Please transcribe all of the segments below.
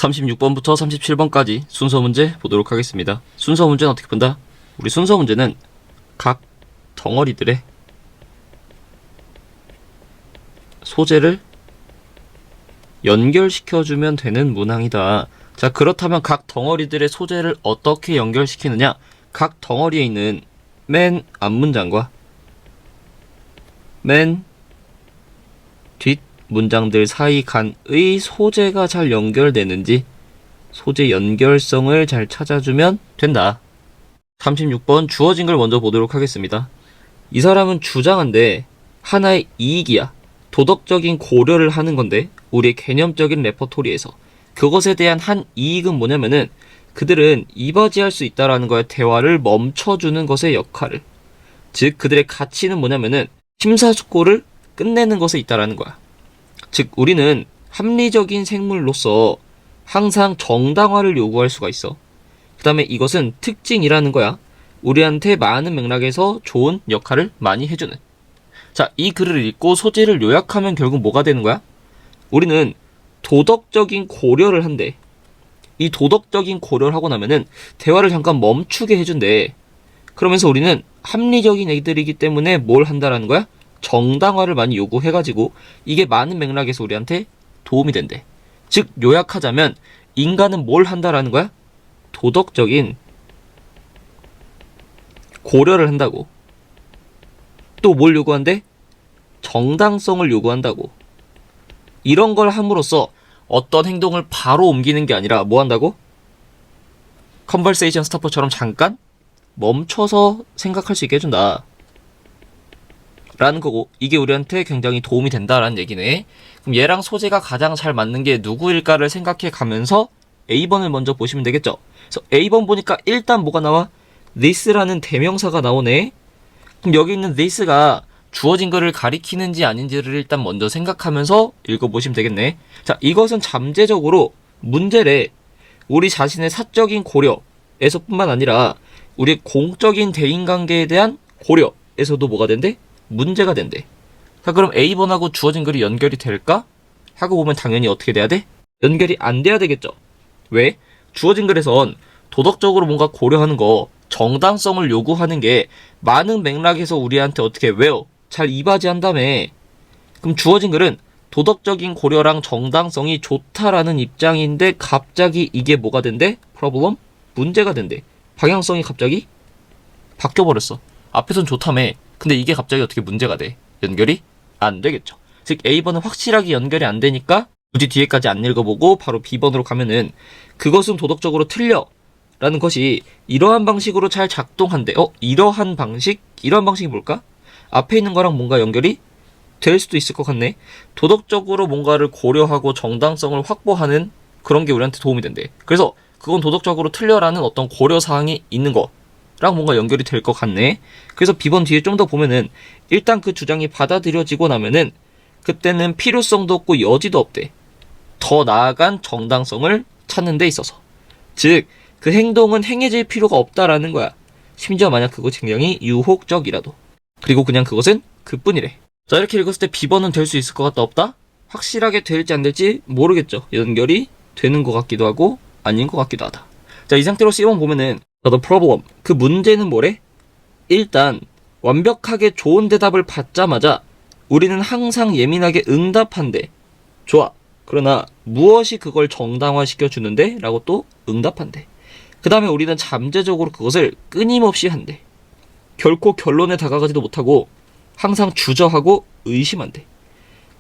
36번부터 37번까지 순서 문제 보도록 하겠습니다. 순서 문제는 어떻게 푼다? 우리 순서 문제는 각 덩어리들의 소재를 연결시켜주면 되는 문항이다. 자, 그렇다면 각 덩어리들의 소재를 어떻게 연결시키느냐? 각 덩어리에 있는 맨 앞문장과 맨 뒷 문장들 사이 간의 소재가 잘 연결되는지 소재 연결성을 잘 찾아주면 된다. 36번 주어진 걸 먼저 보도록 하겠습니다. 이 사람은 주장한데 하나의 이익이야. 도덕적인 고려를 하는 건데 우리의 개념적인 레퍼토리에서 그것에 대한 한 이익은 뭐냐면은 그들은 이바지할 수 있다라는 거에 대화를 멈춰주는 것의 역할을, 즉 그들의 가치는 뭐냐면은 심사숙고를 끝내는 것에 있다라는 거야. 즉 우리는 합리적인 생물로서 항상 정당화를 요구할 수가 있어. 그 다음에 이것은 특징이라는 거야. 우리한테 많은 맥락에서 좋은 역할을 많이 해주는. 자, 이 글을 읽고 소재를 요약하면 결국 뭐가 되는 거야? 우리는 도덕적인 고려를 한대. 이 도덕적인 고려를 하고 나면은 대화를 잠깐 멈추게 해준대. 그러면서 우리는 합리적인 애들이기 때문에 뭘 한다라는 거야? 정당화를 많이 요구해가지고 이게 많은 맥락에서 우리한테 도움이 된대. 즉 요약하자면 인간은 뭘 한다라는 거야? 도덕적인 고려를 한다고. 또 뭘 요구한대? 정당성을 요구한다고. 이런 걸 함으로써 어떤 행동을 바로 옮기는 게 아니라 뭐 한다고? 컨버세이션 스타퍼처럼 잠깐 멈춰서 생각할 수 있게 해준다 라는 거고, 이게 우리한테 굉장히 도움이 된다라는 얘기네. 그럼 얘랑 소재가 가장 잘 맞는 게 누구일까를 생각해 가면서 A번을 먼저 보시면 되겠죠. 그래서 A번 보니까 일단 뭐가 나와? this라는 대명사가 나오네. 그럼 여기 있는 this가 주어진 거를 가리키는지 아닌지를 일단 먼저 생각하면서 읽어보시면 되겠네. 자, 이것은 잠재적으로 문제래. 우리 자신의 사적인 고려에서 뿐만 아니라 우리 공적인 대인관계에 대한 고려에서도 뭐가 된대? 문제가 된대. 자, 그럼 A번하고 주어진 글이 연결이 될까? 하고 보면 당연히 어떻게 돼야 돼? 연결이 안 돼야 되겠죠. 왜? 주어진 글에선 도덕적으로 뭔가 고려하는 거, 정당성을 요구하는 게 많은 맥락에서 우리한테 어떻게 왜요? 잘 이바지한다며. 그럼 주어진 글은 도덕적인 고려랑 정당성이 좋다라는 입장인데 갑자기 이게 뭐가 된대? 프로블럼? 문제가 된대. 방향성이 갑자기 바뀌어버렸어. 앞에선 좋다며. 근데 이게 갑자기 어떻게 문제가 돼? 연결이 안 되겠죠. 즉 A번은 확실하게 연결이 안 되니까 굳이 뒤에까지 안 읽어보고 바로 B번으로 가면은 그것은 도덕적으로 틀려 라는 것이 이러한 방식으로 잘 작동한대. 이러한 방식? 이러한 방식이 뭘까? 앞에 있는 거랑 뭔가 연결이 될 수도 있을 것 같네. 도덕적으로 뭔가를 고려하고 정당성을 확보하는 그런 게 우리한테 도움이 된대. 그래서 그건 도덕적으로 틀려라는 어떤 고려사항이 있는 거랑 뭔가 연결이 될 것 같네. 그래서 B번 뒤에 좀 더 보면은 일단 그 주장이 받아들여지고 나면은 그때는 필요성도 없고 여지도 없대. 더 나아간 정당성을 찾는 데 있어서. 즉 그 행동은 행해질 필요가 없다라는 거야. 심지어 만약 그거 굉장히 유혹적이라도. 그리고 그냥 그것은 그뿐이래. 자, 이렇게 읽었을 때 B번은 될 수 있을 것 같다 없다? 확실하게 될지 안 될지 모르겠죠. 연결이 되는 것 같기도 하고 아닌 것 같기도 하다. 자, 이 상태로 C번 보면은 The problem, 그 문제는 뭐래? 일단 완벽하게 좋은 대답을 받자마자 우리는 항상 예민하게 응답한대. 좋아. 그러나 무엇이 그걸 정당화시켜 주는데? 라고 또 응답한대. 그 다음에 우리는 잠재적으로 그것을 끊임없이 한대. 결코 결론에 다가가지도 못하고 항상 주저하고 의심한대.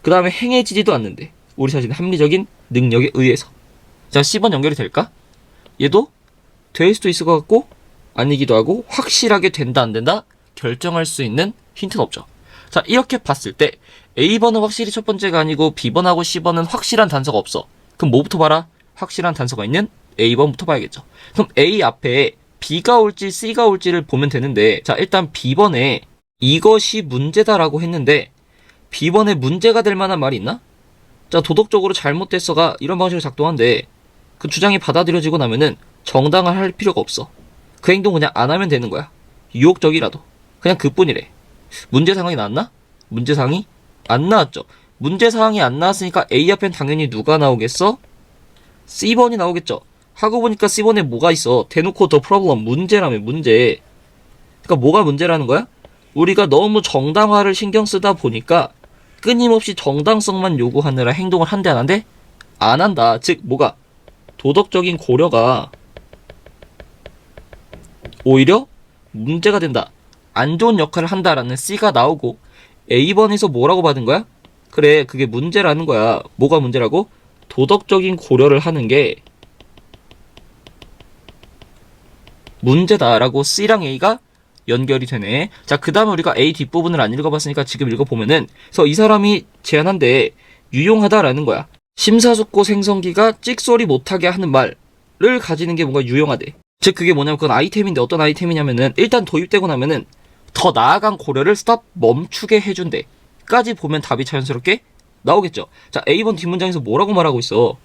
그 다음에 행해지지도 않는데 우리 자신의 합리적인 능력에 의해서. 자, C번 연결이 될까? 얘도 될 수도 있을 것 같고 아니기도 하고 확실하게 된다 안 된다 결정할 수 있는 힌트는 없죠. 자, 이렇게 봤을 때 A번은 확실히 첫 번째가 아니고 B번하고 C번은 확실한 단서가 없어. 그럼 뭐부터 봐라? 확실한 단서가 있는 A번부터 봐야겠죠. 그럼 A 앞에 B가 올지 C가 올지를 보면 되는데, 자, 일단 B번에 이것이 문제다라고 했는데 B번에 문제가 될 만한 말이 있나? 자, 도덕적으로 잘못됐어가 이런 방식으로 작동한데 그 주장이 받아들여지고 나면은 정당을 할 필요가 없어. 그 행동 그냥 안 하면 되는 거야. 유혹적이라도. 그냥 그뿐이래. 문제사항이 나왔나? 문제사항이 안 나왔죠. 문제사항이 안 나왔으니까 A 앞엔 당연히 누가 나오겠어? C번이 나오겠죠. 하고 보니까 C번에 뭐가 있어? 대놓고 the problem, 문제라며, 문제. 그러니까 뭐가 문제라는 거야? 우리가 너무 정당화를 신경 쓰다 보니까 끊임없이 정당성만 요구하느라 행동을 한대 안 한대? 안 한다. 즉 뭐가? 도덕적인 고려가 오히려 문제가 된다. 안 좋은 역할을 한다라는 C가 나오고 A번에서 뭐라고 받은 거야? 그래, 그게 문제라는 거야. 뭐가 문제라고? 도덕적인 고려를 하는 게 문제다라고 C랑 A가 연결이 되네. 자, 그 다음에 우리가 A 뒷부분을 안 읽어봤으니까 지금 읽어보면은, 그래서 이 사람이 제안한데 유용하다라는 거야. 심사숙고 생성기가 찍소리 못하게 하는 말을 가지는 게 뭔가 유용하대. 즉 그게 뭐냐면 그건 아이템인데 어떤 아이템이냐면은 일단 도입되고 나면은 더 나아간 고려를 스탑 멈추게 해준대. 까지 보면 답이 자연스럽게 나오겠죠. 자, A번 뒷문장에서 뭐라고 말하고 있어?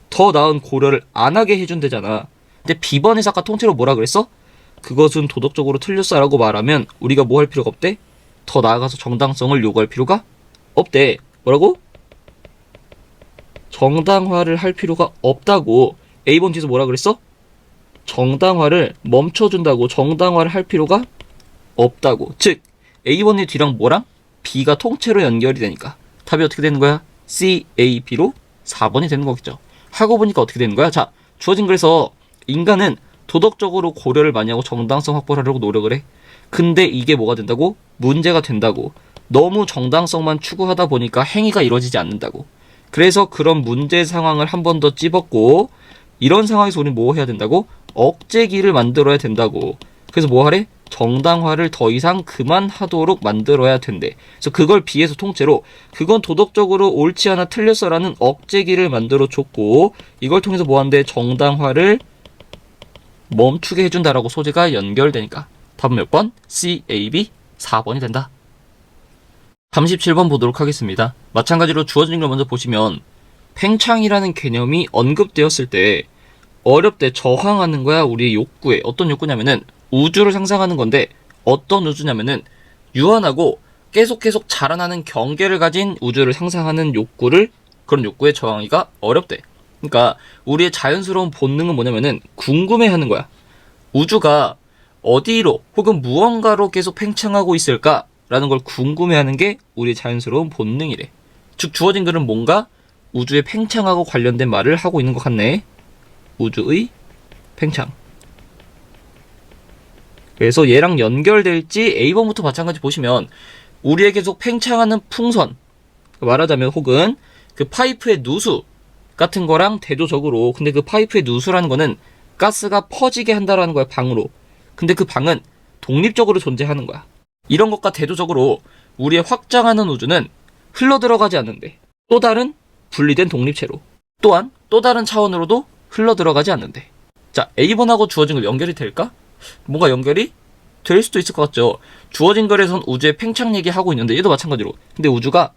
더 나은 고려를 안 하게 해준대잖아. 근데 B번에서 아까 통째로 뭐라 그랬어? 그것은 도덕적으로 틀렸어 라고 말하면 우리가 뭐 할 필요가 없대? 더 나아가서 정당성을 요구할 필요가 없대. 뭐라고? 정당화를 할 필요가 없다고. A번 뒤에서 뭐라 그랬어? 정당화를 멈춰준다고. 정당화를 할 필요가 없다고. 즉 A번의 뒤랑 뭐랑? B가 통째로 연결이 되니까 답이 어떻게 되는 거야? C, A, B로 4번이 되는 거겠죠. 하고 보니까 어떻게 되는 거야? 자, 주어진 글에서 인간은 도덕적으로 고려를 많이 하고 정당성 확보를 하려고 노력을 해. 근데 이게 뭐가 된다고? 문제가 된다고. 너무 정당성만 추구하다 보니까 행위가 이루어지지 않는다고. 그래서 그런 문제 상황을 한 번 더 찝었고, 이런 상황에서 우리는 뭐 해야 된다고? 억제기를 만들어야 된다고. 그래서 뭐 하래? 정당화를 더 이상 그만하도록 만들어야 된대. 그래서 그걸 비해서 통째로 그건 도덕적으로 옳지 않아 틀렸어라는 억제기를 만들어 줬고, 이걸 통해서 뭐 한대? 정당화를 멈추게 해준다라고 소재가 연결되니까 답은 몇 번? C, A, B 4번이 된다. 37번 보도록 하겠습니다. 마찬가지로 주어진 걸 먼저 보시면 팽창이라는 개념이 언급되었을 때 어렵대. 저항하는 거야. 우리의 욕구에. 어떤 욕구냐면은 우주를 상상하는 건데 어떤 우주냐면은 유한하고 계속 자라나는 경계를 가진 우주를 상상하는 욕구를, 그런 욕구에 저항하기가 어렵대. 그러니까 우리의 자연스러운 본능은 뭐냐면은 궁금해하는 거야. 우주가 어디로 혹은 무언가로 계속 팽창하고 있을까라는 걸 궁금해하는 게 우리의 자연스러운 본능이래. 즉 주어진 글은 뭔가 우주의 팽창하고 관련된 말을 하고 있는 것 같네. 우주의 팽창. 그래서 얘랑 연결될지 A번부터 마찬가지 보시면 우리의 계속 팽창하는 풍선, 말하자면 혹은 그 파이프의 누수 같은 거랑 대조적으로, 근데 그 파이프의 누수라는 거는 가스가 퍼지게 한다라는 거야, 방으로. 근데 그 방은 독립적으로 존재하는 거야. 이런 것과 대조적으로 우리의 확장하는 우주는 흘러들어가지 않는데 또 다른 분리된 독립체로, 또한 또 다른 차원으로도 흘러들어가지 않는데. 자, A번하고 주어진 걸 연결이 될까? 뭔가 연결이 될 수도 있을 것 같죠. 주어진 글에선 우주의 팽창 얘기하고 있는데 얘도 마찬가지로. 근데 우주가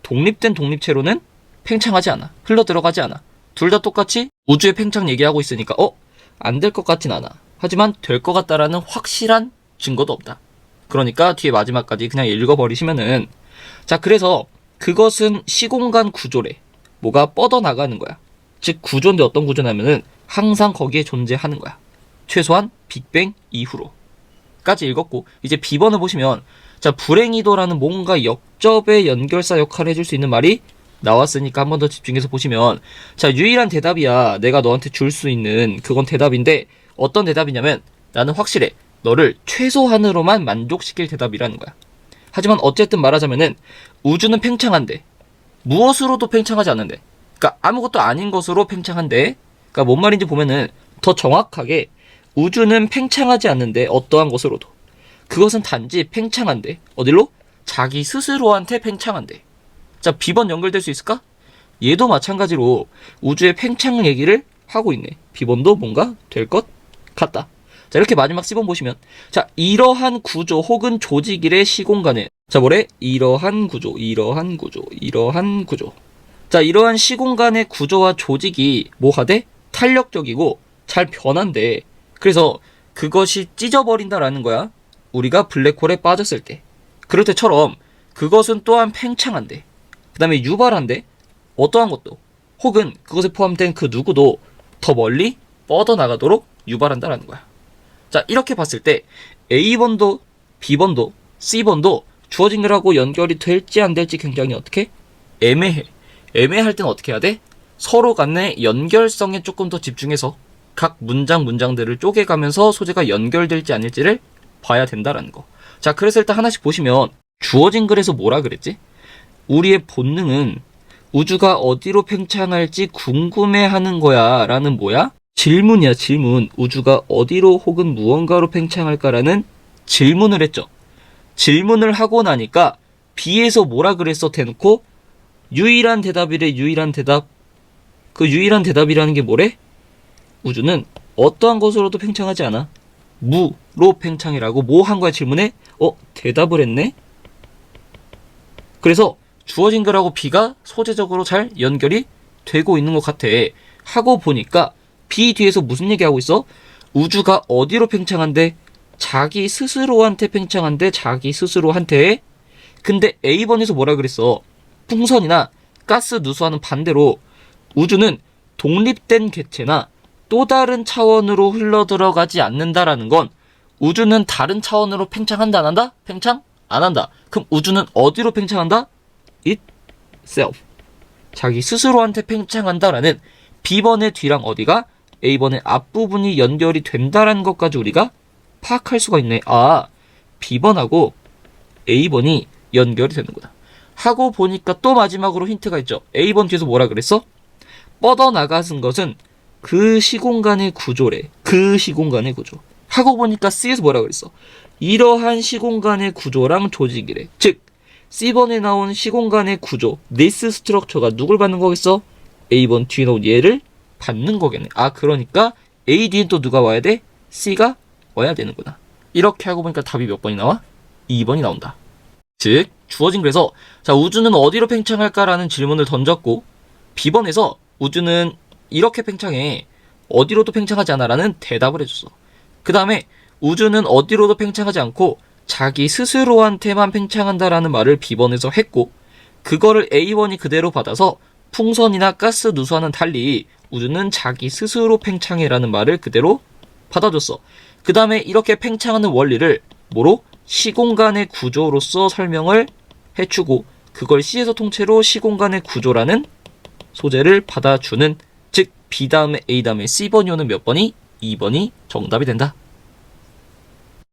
독립된 독립체로는 팽창하지 않아. 흘러들어가지 않아. 둘 다 똑같이 우주의 팽창 얘기하고 있으니까 안 될 것 같진 않아. 하지만 될 것 같다라는 확실한 증거도 없다. 그러니까 뒤에 마지막까지 그냥 읽어버리시면은, 자, 그래서 그것은 시공간 구조래. 뭐가 뻗어나가는 거야. 즉 구조인데 어떤 구조냐면은 항상 거기에 존재하는 거야. 최소한 빅뱅 이후로 까지 읽었고, 이제 B번을 보시면, 자, 불행이도라는 뭔가 역접의 연결사 역할을 해줄 수 있는 말이 나왔으니까 한 번 더 집중해서 보시면, 자, 유일한 대답이야. 내가 너한테 줄 수 있는 그건 대답인데 어떤 대답이냐면 나는 확실해. 너를 최소한으로만 만족시킬 대답이라는 거야. 하지만 어쨌든 말하자면은 우주는 팽창한데 무엇으로도 팽창하지 않는데, 그러니까 아무것도 아닌 것으로 팽창한데, 그러니까 뭔 말인지 보면은 더 정확하게 우주는 팽창하지 않는데 어떠한 것으로도, 그것은 단지 팽창한데 어디로? 자기 스스로한테 팽창한데. 자, B번 연결될 수 있을까? 얘도 마찬가지로 우주의 팽창 얘기를 하고 있네. B번도 뭔가 될 것 같다. 자, 이렇게 마지막 C번 보시면, 자, 이러한 구조 혹은 조직일의 시공간에, 자, 뭐래? 이러한 구조. 자, 이러한 시공간의 구조와 조직이 뭐하대? 탄력적이고 잘 변한대. 그래서 그것이 찢어버린다라는 거야. 우리가 블랙홀에 빠졌을 때. 그럴 때처럼 그것은 또한 팽창한대. 그 다음에 유발한대. 어떠한 것도. 혹은 그것에 포함된 그 누구도 더 멀리 뻗어나가도록 유발한다라는 거야. 자, 이렇게 봤을 때 A번도 B번도 C번도 주어진 글하고 연결이 될지 안 될지 굉장히 어떻게? 애매해. 애매할 땐 어떻게 해야 돼? 서로 간의 연결성에 조금 더 집중해서 각 문장들을 쪼개가면서 소재가 연결될지 아닐지를 봐야 된다라는 거. 자, 그래서 일단 하나씩 보시면 주어진 글에서 뭐라 그랬지? 우리의 본능은 우주가 어디로 팽창할지 궁금해하는 거야 라는 뭐야? 질문이야, 질문. 우주가 어디로 혹은 무언가로 팽창할까라는 질문을 했죠. 질문을 하고 나니까 B에서 뭐라 그랬어 대놓고 유일한 대답이래. 유일한 대답. 그 유일한 대답이라는 게 뭐래? 우주는 어떠한 것으로도 팽창하지 않아. 무로 팽창이라고 뭐 한 거야 질문에? 대답을 했네? 그래서 주어진 글하고 B가 소재적으로 잘 연결이 되고 있는 것 같아. 하고 보니까 B 뒤에서 무슨 얘기하고 있어? 우주가 어디로 팽창한대? 자기 스스로한테 팽창한대. 자기 스스로한테. 근데 A번에서 뭐라 그랬어? 풍선이나 가스 누수와는 반대로 우주는 독립된 객체나 또 다른 차원으로 흘러들어가지 않는다라는 건 우주는 다른 차원으로 팽창한다 안 한다? 팽창? 안 한다. 그럼 우주는 어디로 팽창한다? itself. 자기 스스로한테 팽창한다라는 B번의 뒤랑 어디가 A번의 앞부분이 연결이 된다라는 것까지 우리가 파악할 수가 있네. 아, B번하고 A번이 연결이 되는구나. 하고 보니까 또 마지막으로 힌트가 있죠. A번 뒤에서 뭐라 그랬어? 뻗어나가는 것은 그 시공간의 구조래. 그 시공간의 구조. 하고 보니까 C에서 뭐라 그랬어? 이러한 시공간의 구조랑 조직이래. 즉 C번에 나온 시공간의 구조, this structure가 누굴 받는 거겠어? A번 뒤에 나온 얘를 받는 거겠네. 아, 그러니까 A 뒤엔 또 누가 와야 돼? C가 와야 되는구나. 이렇게 하고 보니까 답이 몇 번이 나와? 2번이 나온다. 즉 주어진 글에서 자, 우주는 어디로 팽창할까라는 질문을 던졌고 B번에서 우주는 이렇게 팽창해. 어디로도 팽창하지 않아라는 대답을 해줬어. 그 다음에 우주는 어디로도 팽창하지 않고 자기 스스로한테만 팽창한다라는 말을 B번에서 했고 그거를 A번이 그대로 받아서 풍선이나 가스 누수와는 달리 우주는 자기 스스로 팽창해라는 말을 그대로 받아줬어. 그 다음에 이렇게 팽창하는 원리를 뭐로? 시공간의 구조로서 설명을 해주고 그걸 C에서 통째로 시공간의 구조라는 소재를 받아주는 즉 B 다음에 A 다음에 C번이 오는 몇 번이? 2번이 정답이 된다.